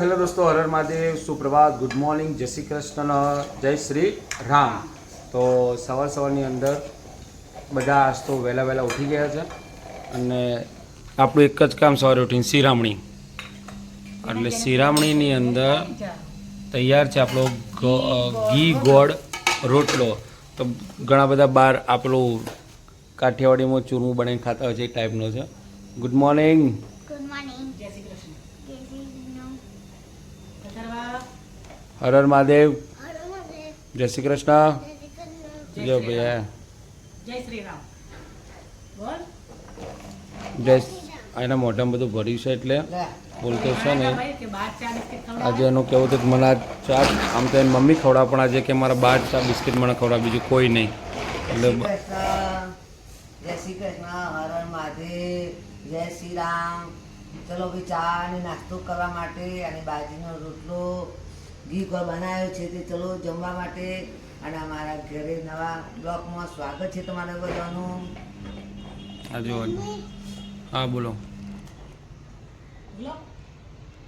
Hello દોસ્તો, હર Har Mahadev, સુપ્રભાત, good morning, જય શ્રી કૃષ્ણ, જય શ્રી રામ. તો સવારની અંદર બધા આજ તો વહેલા વહેલા ઉઠી ગયા છે અને આપણું એક જ કામ સવારે ઉઠીને શિરામણી, એટલે શિરામણીની અંદર તૈયાર છે આપણો ઘી ગોળ રોટલો. તો ઘણા બધા બહાર આપણું કાઠિયાવાડીમાં ચૂરમું બનાવીને ખાતા હોય છે, એ ટાઈપનો છે. Good morning. હર હર મહાદેવ, જય શ્રી કૃષ્ણ, જય ભૈયા, જય શ્રી રામ. બોલ. જય. એના મોઢામાં બધું ભર્યું છે એટલે બોલતો છે ને. આજે એનું કહેવું હતું કે મને આ ચા, આમ તો એની મમ્મી ખવડાવે, પણ આજે કે મારા બાર ચા બિસ્કિટ મને ખવડાવે, બીજું કોઈ નહીં. એટલે જય શ્રી કૃષ્ણ, હર હર મહાદેવ, જય શ્રી રામ. ચલો ભાઈ, ચા અને નાસ્તો કરવા માટે અને બાજરીનો રોટલો ઘી ગોળ બનાવ્યો છે તે ચલો જમવા માટે. અને અમારા ઘરે નવા બ્લોકમાં સ્વાગત છે તમારા બધાનું. આ જો. હા બોલો. બોલો.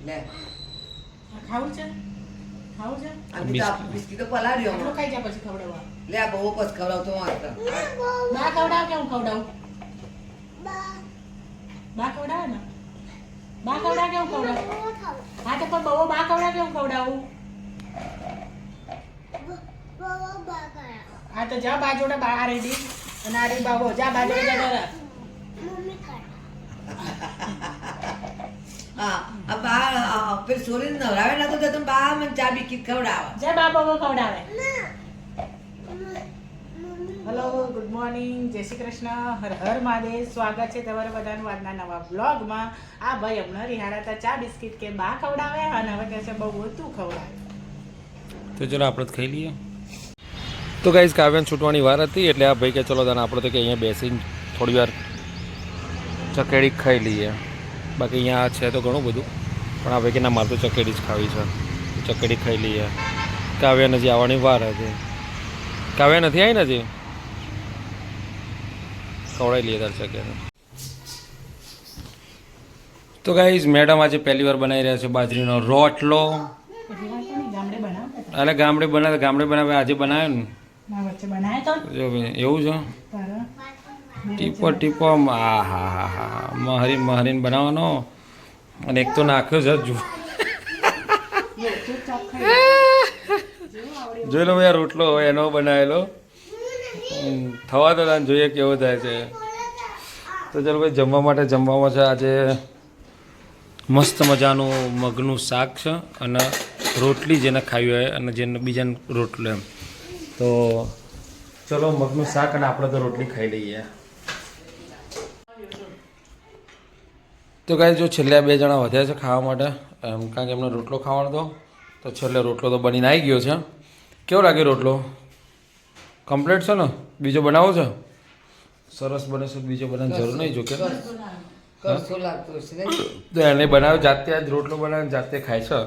લે ખાવું છે? ખાવું છે? બિસ્કીટો પલાળ્યો એટલું ખાઈ જા પછી ખવડાવવા. લે આ બહુ પછી ખવડાવતો વાંચતો. બા ખવડાવ કે હું ખવડાવું? બા ખવડાવે ને? બા ખવડાવ કે હું ખવડાવું? હા તો પણ બહુ બા ખવડાવ કે હું ખવડાવું? હા તો જા બા જોડે, બા આ રેડી અને આ રેડી બાબો, જા બા જોડે જા. હા આ બા પેલી સોરીને નવરાવે નતો જતો, બા મને ચા બિસ્કીટ ખવડાવે. જા બા બાબો ખવડાવે. હેલો, ગુડ મોર્નિંગ, જય શ્રી કૃષ્ણ, હર હર મહાદેવ. સ્વાગત છે તમારા બધાનું આજના નવા બ્લોગમાં. આ ભાઈ હમણાં રિહાડા હતા ચા બિસ્કિટ કે બા ખવડાવે અને હવે કહે છે બહુ તું ખવડાવે. તો ચલો આપણે જ ખાઈ લઈએ. તો ગાઈઝ, કાવ્યાને છૂટવાની વાર હતી એટલે આ ભાઈ કે ચલો તને આપણે તો કે અહીંયા બેસીને થોડી વાર ચકેડી ખાઈ લઈએ. બાકી અહીંયા છે તો ઘણું બધું, પણ આ ભાઈ કે ના, મારે તો ચકેડી જ ખાવી છે, ચકેડી ખાઈ લઈએ. કાવ્યા હજી આવવાની વાર હતી. કાવ્યા નથી આવી ને હજી, ખવડાવી લઈએ તાર ચકેડી. તો ગાઈઝ, મેડમ આજે પહેલી વાર બનાવી રહ્યા છે બાજરીનો રોટલો. એટલે ગામડે બનાવે આજે બનાવ્યો ને. વચ્ચે બનાવે તો જો ભાઈ, એવું છે. ટીપો હા હા હા હા, મહરીને બનાવવાનો. અને એક તો નાખ્યો છે જુ, જોઈ લો ભાઈ, આ રોટલો હોય એનો બનાવેલો. થવા તો તાને જોઈએ કેવો થાય છે. તો ચાલો ભાઈ, જમવા માટે જમવામાં છે આજે મસ્ત મજાનું મગનું શાક છે અને રોટલી જેને ખાવી હોય અને જેને બીજાને રોટલો એમ. તો ચલો મગનું શાક અને આપણે તો રોટલી ખાઈ લઈએ. તો કાંઈ જો છેલ્લે 2 જણા વધ્યા છે ખાવા માટે, કારણ કે એમને રોટલો ખાવાનો હતો. તો છેલ્લે રોટલો તો બનીને આવી ગયો છે. કેવો લાગે રોટલો? કમ્પ્લીટ છે ને? બીજો બનાવો છે? સરસ બને છે, બીજો બનાવવાની જરૂર નહીં જોકે. કરશું લાગતું છે. તો એને બનાવ્યો જાતે, આજ રોટલો બનાવીને જાતે ખાય છે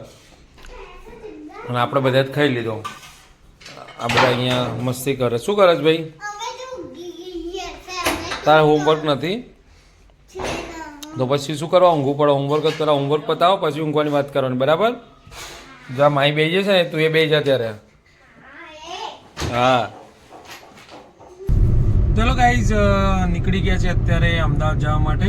અને આપણે બધા જ ખાઈ લીધો. આ બધા અહીંયા મસ્તી કરે. શું કરે છે ભાઈ? તારે હોમવર્ક નથી તો પછી શું કરવા ઊંઘવું પડે? હોમવર્ક જ તારા હોમવર્ક પતાવો પછી ઊંઘવાની વાત કરવાની, બરાબર? જ્યાં માઈ બેસી જશે ને તું એ બેસી જા ત્યારે. હા ચલો ગાઈઝ, નીકળી ગયા છે અત્યારે અમદાવાદ જવા માટે.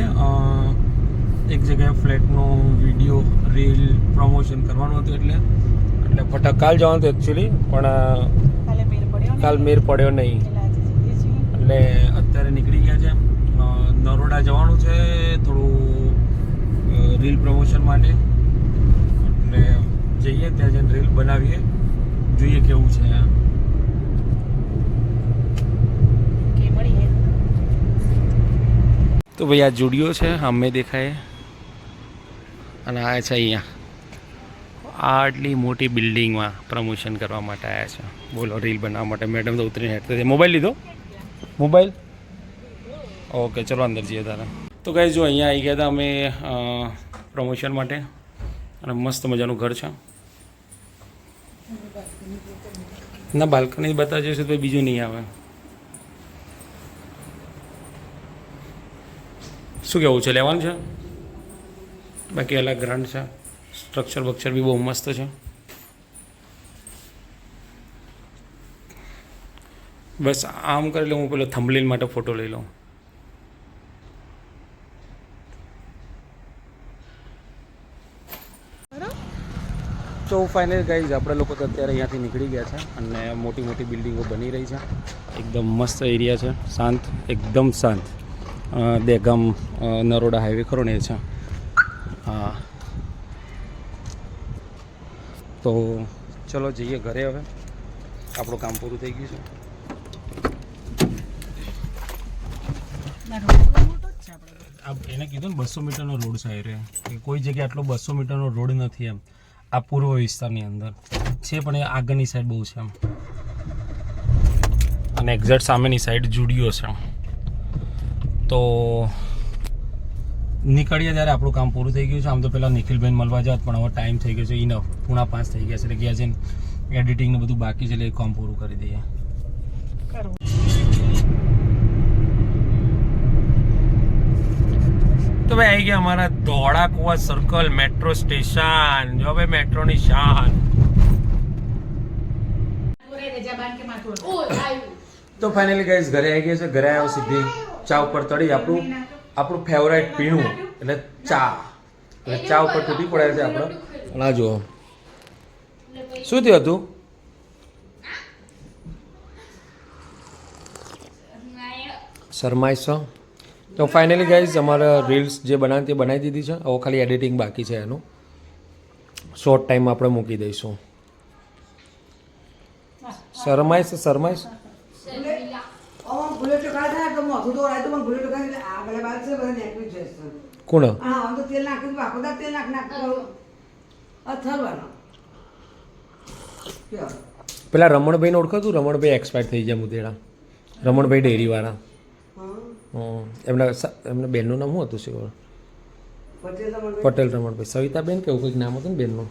એક જગ્યાએ ફ્લેટનું વિડીયો રીલ પ્રમોશન કરવાનું હતું એટલે ફટાક કાલ જવાનું હતું એકચ્યુઅલી, પણ કાલ મેર પડ્યો નહીં એટલે અત્યારે નીકળી ગયા છે. નરોડા જવાનું છે થોડું રીલ પ્રમોશન માટે, એટલે જઈએ ત્યાં જઈને રીલ બનાવીએ, જોઈએ કેવું છે. તો ભાઈ આ જુડિયો છે, અમે દેખાય, અને આ છે અહીંયા આટલી મોટી બિલ્ડિંગમાં પ્રમોશન કરવા માટે આવ્યા છે. બોલો, રીલ બનાવવા માટે. મેડમ તો ઉતરીને હેઠળ મોબાઈલ લીધો, મોબાઈલ. ઓકે ચલો અંદર જઈએ તારા. તો ગાઈઝ જો અહીંયા આવી ગયા હતા અમે પ્રમોશન માટે, અને મસ્ત મજાનું ઘર છે. ના બાલ્કની બતાવજો છે તો બીજું નહીં આવે. શું કેવું છે, લેવાનું છે? બાકી અલગ ગ્રાન્ડ છે. સ્ટ્રક્ચર બક્ચર બી બહુ મસ્ત છે. બસ આમ કરી લઉં, હું પેલો થંબલેલ માટે ફોટો લઈ લઉં. તો ફાઇનલ ગાઈઝ આપણે લોકો તો અત્યારે અહીંયાથી નીકળી ગયા છે અને મોટી મોટી બિલ્ડિંગો બની રહી છે. એકદમ મસ્ત એરિયા છે, શાંત, એકદમ શાંત. દહેગામ નરોડા હાઈવે ખરો ને એ છે. હા, તો ચલો જઈએ ઘરે. હવે આપણું કામ પૂરું થઈ ગયું છે. એને કીધું ને 200 મીટરનો રોડ છે. એ કોઈ જગ્યાએ આટલો 200 મીટરનો રોડ નથી એમ. આ પૂર્વ વિસ્તારની અંદર છે, પણ એ આગળની સાઈડ બહુ છે એમ, અને એક્ઝેક્ટ સામેની સાઈડ જુડિયો છે. તો નીકળીએ ત્યારે આપણું કામ પૂરું થઈ ગયું છે. આમ તો પહેલાં નિખિલબેન મળવા જાત, પણ હવે ટાઈમ થઈ ગયો છે. ઇનફ 4:45 થઈ ગયા છે. એટલે ગયા છે એડિટિંગને બધું બાકી છે, એટલે એ કામ પૂરું કરી દઈએ. તો ભાઈ આવી ગયા અમારા ધોળા કુવા સર્કલ મેટ્રો સ્ટેશન. જો ભાઈ મેટ્રોની શાન. તો ફાઇનલી ગાઈઝ ઘરે આવી ગયા છે. ઘરે આવ્યો સીધી ચા ઉપર તળી આપણું ફેવરેટ પીણું એટલે ચા. એટલે ચા ઉપર તૂટી પડે છે આપણે. ના જુઓ શું થયું હતું. શરમાઈશ. તો ફાઇનલી ગાઈઝ અમારા રીલ્સ જે બનાવી તે બનાવી દીધી છે. હવે ખાલી એડિટિંગ બાકી છે. એનું શોર્ટ ટાઈમમાં આપણે મૂકી દઈશું. શરમાઈશ. કોણ? પેલા રમણભાઈને ઓળખાતું? રમણભાઈ એક્સપાયર થઈ ગયા મુદેડા. રમણભાઈ ડેરીવાળા. એમના બેનનું નામ શું હતું? શિવર પટેલ રમણભાઈ. સવિતાબેન કે એવું કંઈક નામ હતું ને બેનનું.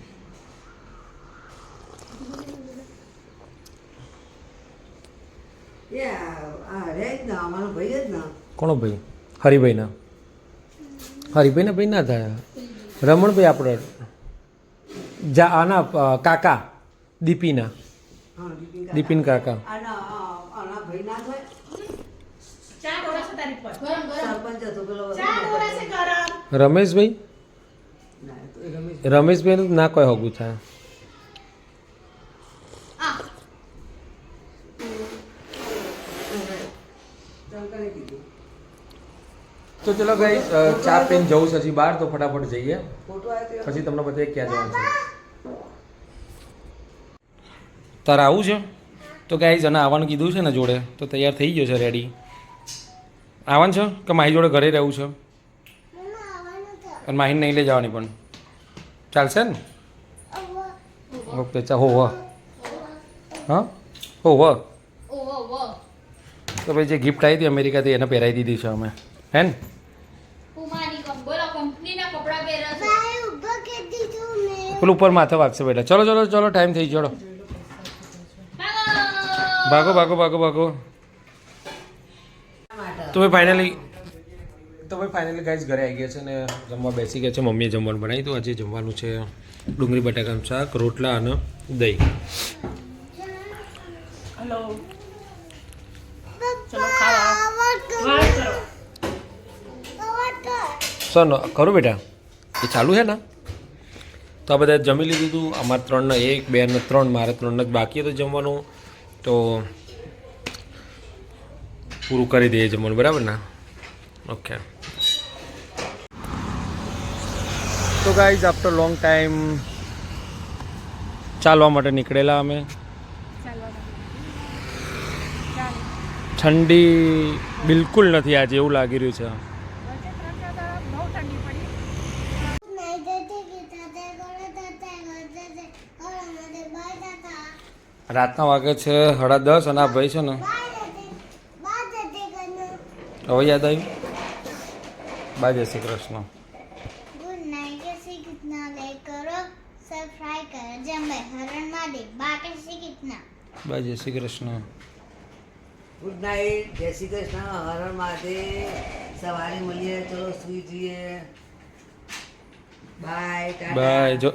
કોનો ભાઈ? હરિભાઈના. હરિભાઈના ભાઈ ના થયા. રમણભાઈ આપણે આના કાકા દીપીના. દીપિન કાકા. રમેશભાઈ. રમેશભાઈ ના કોઈ હોગું થાય. તો ચલો ગઈ ચા પીને જવું છે હજી બહાર. તો ફટાફટ જઈએ, પછી તમને બતાવીએ ક્યાં જવાનું છે. તારે આવું છે? તો ગાઈઝ અને આવવાનું કીધું છે ને જોડે, તો તૈયાર થઈ ગયો છે, રેડી. આવવાનું છે કે માહી જોડે ઘરે રહેવું છે? અને માહીને નહીં લઈ જવાની પણ ચાલશે ને? ઓકે ચા હો હા હો તો ભાઈ જે ગિફ્ટ આવી હતી અમેરિકાથી એને પહેરાવી દીધી છે અમે, હે ને? પેલું ઉપર માથે વાગશે બેટા. ચલો ટાઈમ થઈ ગયો. ભાગો. તો ભાઈ ફાઇનલી ગાઈઝ ઘરે આવી ગયા છે ને જમવા બેસી ગયા છે. મમ્મીએ જમવાનું બનાવી તો આજે જમવાનું છે ડુંગળી બટાકાનું શાક, રોટલા અને દહીં. હેલો, ચલો ખાવા. સર ખરું બેટા એ ચાલુ છે ને? તો આ બધા જમી લીધું હતું. અમારે 3 ને 1, 2 ને 3, મારે 3 ને બાકી હતું જમવાનું. તો પૂરું કરી દઈએ જમવાનું, બરાબર ને? ઓકે. તો ગાઈઝ આફ્ટર લોંગ ટાઈમ ચાલવા માટે નીકળેલા અમે. ઠંડી બિલકુલ નથી આજે, એવું લાગી રહ્યું છે. રાતના વાગે છે 10:30 અને આ ભાઈ છે ને હવે યાદ આવ્યું. બાય જય શ્રી કૃષ્ણ. Good night. જય શ્રી કૃષ્ણ. લાઈક કરો, સબસ્ક્રાઇબ કરો. જય હરણ મહાદેવ. બાકી શ્રી કૃષ્ણ. બાય જય શ્રી કૃષ્ણ. Good night. જય શ્રી કૃષ્ણ. હર મહાદેવ. સવારે મળીએ. ચલો સુઈ જઈએ. બાય બાય જો